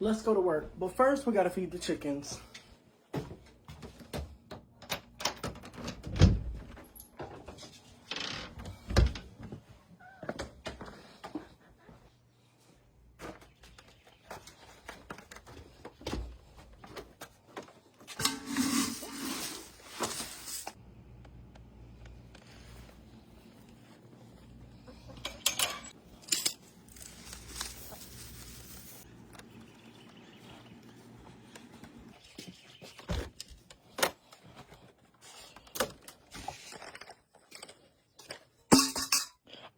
Let's go to work. But first, we gotta feed the chickens.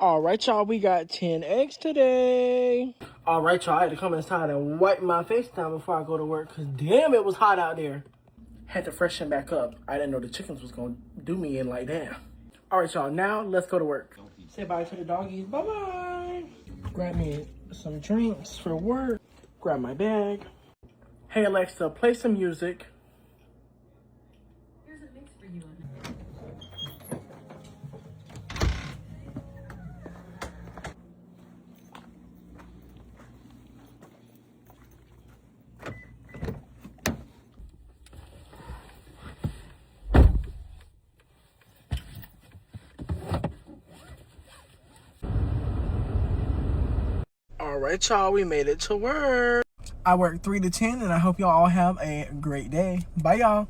All right, y'all, we got 10 eggs today. All right, y'all, I had to come inside and wipe my face down before I go to work because damn, it was hot out there. Had to freshen back up. I didn't know the chickens was going to do me in like that. All right, y'all, now let's go to work. Say bye to the doggies. Bye-bye. Grab me some drinks for work. Grab my bag. Hey, Alexa, play some music. Here's a mix for you. All right, y'all, we made it to work. I work 3 to 10, and I hope y'all all have a great day. Bye, y'all.